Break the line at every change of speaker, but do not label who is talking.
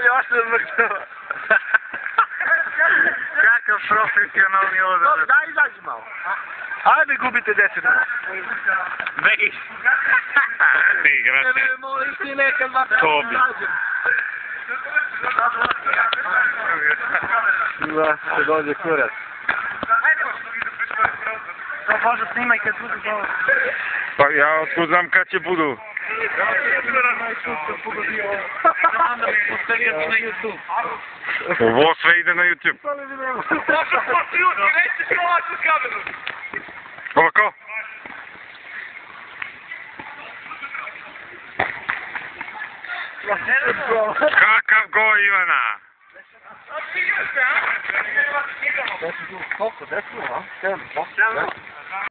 Još sam mrtvo. Kakav profesionalni odraz. Daj izađi malo. Ajde gubite 10 minuta.
Ne igrate.
Moliš ti nekad
To bi.
Da, se dođe kurac. To možda snimaj kad budu dobro.
Pa ja otkud znam kad će budu. Ovo sve ide na YouTube. Ovako? Kakav go Ivana?
Koliko? 10 minuta? 7, 8?